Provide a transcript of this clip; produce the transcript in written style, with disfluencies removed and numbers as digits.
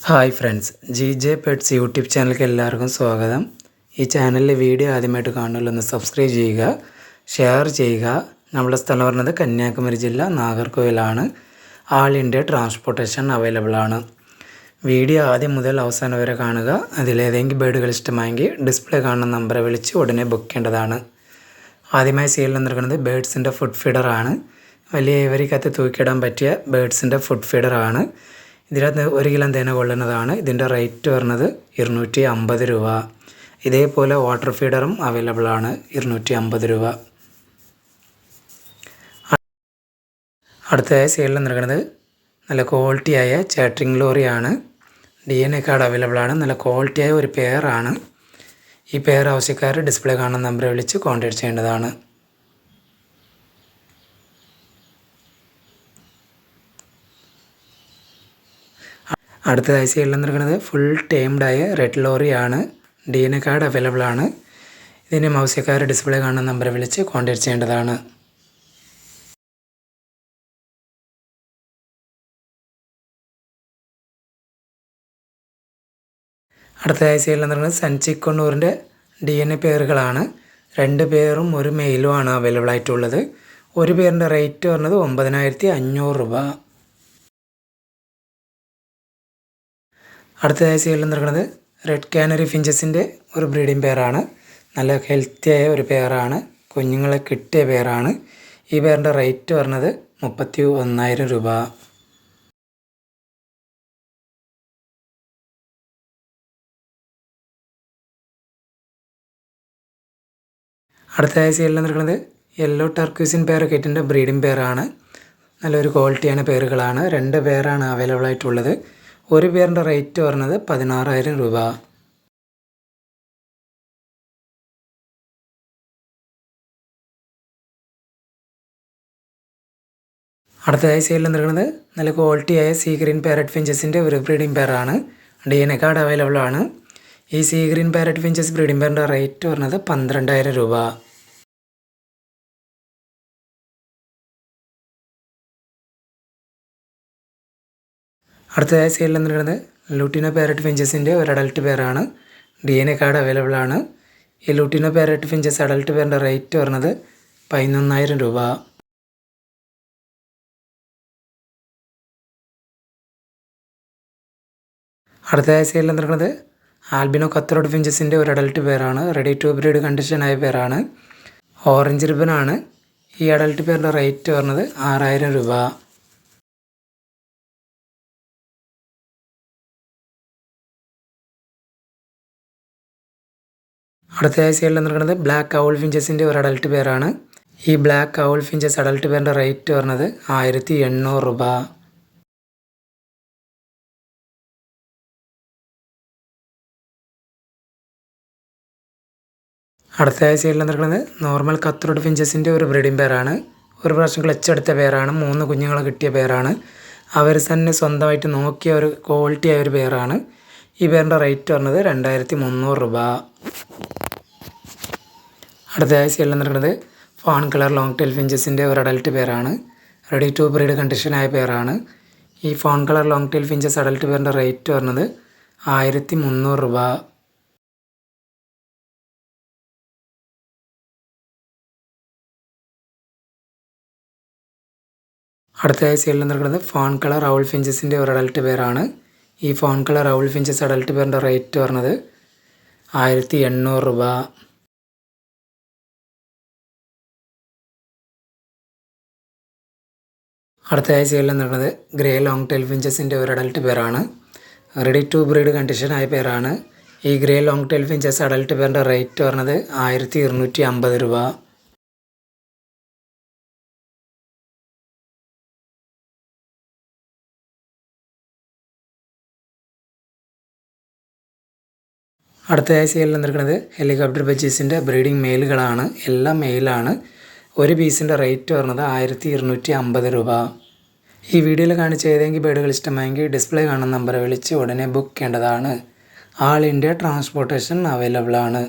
Hi friends, J pets YouTube ചാനലിലേക്ക് എല്ലാവർക്കും സ്വാഗതം. ഈ ചാനലിലെ വീഡിയോ ആദ്യമായിട്ട് കാണുന്നതിലൊന്ന് സബ്സ്ക്രൈബ് ചെയ്യുക, ഷെയർ ചെയ്യുക. നമ്മുടെ സ്ഥലം പറഞ്ഞത് കന്യാകുമാരി ജില്ല നാഗർകോവിലാണ്. ആൾ ഇന്ത്യ ട്രാൻസ്പോർട്ടേഷൻ അവൈലബിൾ ആണ്. വീഡിയോ ആദ്യം മുതൽ അവസാനം വരെ കാണുക. അതിലേതെങ്കിലും ബേഡുകൾ ഇഷ്ടമായെങ്കിൽ ഡിസ്പ്ലേ കാണുന്ന നമ്പറെ വിളിച്ച് ഉടനെ ബുക്ക് ചെയ്യേണ്ടതാണ്. ആദ്യമായി സെയിലിൽ നിൽക്കുന്നത് ബേഡ്സിൻ്റെ ഫുഡ് ഫീഡറാണ്. വലിയ ഇവരിക്കകത്ത് തൂക്കിയിടാൻ പറ്റിയ ബേഡ്സിൻ്റെ ഫുഡ് ഫീഡറാണ്. ഇതിനകത്ത് 1 കിലോ തേന കൊള്ളുന്നതാണ്. ഇതിൻ്റെ റേറ്റ് വരുന്നത് 250 രൂപ. ഇതേപോലെ വാട്ടർ ഫീഡറും അവൈലബിൾ ആണ്, 250 രൂപ. അടുത്തതായി സെയിലിൽ നിൽക്കുന്നത് നല്ല ക്വാളിറ്റിയായ ചാറ്ററിംഗ് ലോറിയാണ്. DNA കാർഡ് അവൈലബിൾ ആണ്. നല്ല ക്വാളിറ്റിയായ ഒരു പെയറാണ്. ഈ പെയർ ആവശ്യക്കാർ ഡിസ്പ്ലേ കാണുന്ന നമ്പറെ വിളിച്ച് കോൺടാക്ട് ചെയ്യേണ്ടതാണ്. അടുത്തതായി സെയിലിൽ നിൽക്കുന്നത് ഫുൾ ടൈംഡായ റെഡ് ലോറിയാണ്. DNA കാർഡ് അവൈലബിൾ ആണ്. ഇതിൻ്റെ ആവശ്യക്കാർ ഡിസ്പ്ലേ കാണുന്ന നമ്പറെ വിളിച്ച് കോൺടാക്ട് ചെയ്യേണ്ടതാണ്. അടുത്തതായി സെയിലിൽ നിൽക്കുന്നത് സൺചിക്കൊണ്ണൂറിൻ്റെ DNA പെയറുകളാണ്. 2 പേരും ഒരു മെയിലുമാണ് അവൈലബിൾ ആയിട്ടുള്ളത്. ഒരു പേരിൻ്റെ റേറ്റ് പറഞ്ഞത് 9500 രൂപ. അടുത്തതായി സെയിലിൽ നിൽക്കുന്നത് റെഡ് കാനറി ഫിഞ്ചസിൻ്റെ ഒരു ബ്രീഡിംഗ് പെയറാണ്. നല്ല ഹെൽത്തിയായ ഒരു പെയറാണ്. കുഞ്ഞുങ്ങളെ കിട്ടിയ പെയറാണ്. ഈ പെയറിൻ്റെ റേറ്റ് പറഞ്ഞത് 31,000 രൂപ. അടുത്തതായി സെയിലിൽ നിൽക്കുന്നത് യെല്ലോ ടർക്യൂസിൻ പെയർ കിറ്റിൻ്റെ ബ്രീഡിംഗ് പെയറാണ്. നല്ലൊരു ക്വാളിറ്റിയാണ് പെയറുകളാണ്. 2 പെയറാണ് അവൈലബിൾ ആയിട്ടുള്ളത്. ഒരു പേരിൻ്റെ റേറ്റ് പറഞ്ഞത് 16,000 രൂപ. അടുത്തതായി സെയിലിൽ നിൽക്കുന്നത് നല്ല ക്വാളിറ്റിയായ സീ ഗ്രീൻ പാരറ്റ് ഫിഞ്ചസിൻ്റെ ഒരു ബ്രീഡിംഗ് പെയറാണ്. DNA കാർഡ് അവൈലബിൾ ആണ്. ഈ sea green parrot finches breeding പെയറിൻ്റെ റേറ്റ് പറഞ്ഞത് 12,000 രൂപ. അടുത്തതായി സെയിലിൽ നിൽക്കുന്നത് ലൂട്ടിനോ പാരറ്റ് ഫിഞ്ചസിൻ്റെ ഒരു അഡൽട്ട് പെയറാണ്. DNA കാർഡ് അവൈലബിൾ ആണ്. ഈ ലൂട്ടിനോ പാരറ്റ് ഫിഞ്ചസ് അഡൽട്ട് പെയറിൻ്റെ റേറ്റ് പറഞ്ഞത് 11,000 രൂപ. അടുത്തതായി സെയിലിൽ നിൽക്കുന്നത് ആൽബിനോ കത്രോഡ് ഫിഞ്ചസിൻ്റെ ഒരു അഡൽട്ട് പെയറാണ്. റെഡി ടു ബ്രീഡ് കണ്ടീഷനായ പെയറാണ്. ഓറഞ്ച് റിബനാണ്. ഈ അഡൽട്ട് പെയറിൻ്റെ റേറ്റ് പറഞ്ഞത് 6,000 രൂപ. അടുത്തതായി സെയിലിൽ നിൽക്കുന്നത് ബ്ലാക്ക് ഔൾ ഫിഞ്ചസിൻ്റെ ഒരു അഡൽട്ട് പെയറാണ്. ഈ ബ്ലാക്ക് ഔൾ ഫിഞ്ചസ് അഡൽട്ട് പെയറിൻ്റെ റേറ്റ് പറഞ്ഞത് 1,800 രൂപ. അടുത്തതായി സെയിലിൽ നിൽക്കുന്നത് നോർമൽ കത്രോഡ് ഫിഞ്ചസിൻ്റെ ഒരു ബ്രീഡിംഗ് പെയറാണ്. ഒരു പ്രാവശ്യം ക്ലച്ച് എടുത്ത പെയറാണ്. 3 കുഞ്ഞുങ്ങളെ കിട്ടിയ പെയറാണ്. അവർ തന്നെ സ്വന്തമായിട്ട് നോക്കിയ ഒരു ക്വാളിറ്റിയായ ഒരു പെയറാണ്. ഈ പെയറിൻ്റെ റേറ്റ് പറഞ്ഞത് 2,300 രൂപ. അടുത്തതായി സെയിലിൽ നിൽക്കുന്നത് ഫാൺ കളർ ലോങ് ടെയിൽ ഫിഞ്ചസിൻ്റെ ഒരു അഡൽട്ട് പെയറാണ്. റെഡി ടു ബ്രീഡ് കണ്ടീഷനായ പെയറാണ്. ഈ fawn colour long tail finches adult പെയറിൻ്റെ റേറ്റ് പറഞ്ഞത് 1,300 രൂപ. അടുത്തതായി സെയിലിൽ നിൽക്കുന്നത് ഫാൺ കളർ ഔൾ ഫിഞ്ചസിൻ്റെ ഒരു അഡൽട്ട് പെയറാണ്. ഈ fawn colour owl finches adult പെയറിൻ്റെ റേറ്റ് പറഞ്ഞത് 1,800 രൂപ. അടുത്തതായി സെയിലിൽ നിൽക്കുന്നത് ഗ്രേ ലോങ് ടെയിൽ ഫിഞ്ചസിൻ്റെ ഒരു അഡൽട്ട് പെയറാണ്. റെഡി ടു ബ്രീഡ് കണ്ടീഷനായ പെയറാണ്. ഈ grey long tail finches adult പെയറിൻ്റെ റേറ്റ് പറഞ്ഞത് 1,250 രൂപ. അടുത്തതായി സെയിലിൽ നിൽക്കുന്നത് ഹെലികോപ്റ്റർ ബജീസിൻ്റെ ബ്രീഡിംഗ് മെയിലുകളാണ്. എല്ലാം മെയിലാണ്. ഒരു പീസിൻ്റെ റേറ്റ് പറഞ്ഞത് 1,250 രൂപ. ഈ വീഡിയോയിൽ കാണിച്ച ഏതെങ്കിലും ബേഡുകൾ ഇഷ്ടമായെങ്കിൽ ഡിസ്പ്ലേ കാണുന്ന നമ്പറെ വിളിച്ച് ഉടനെ ബുക്ക് ചെയ്യേണ്ടതാണ്. ആൾ ഇന്ത്യ ട്രാൻസ്പോർട്ടേഷൻ അവൈലബിൾ ആണ്.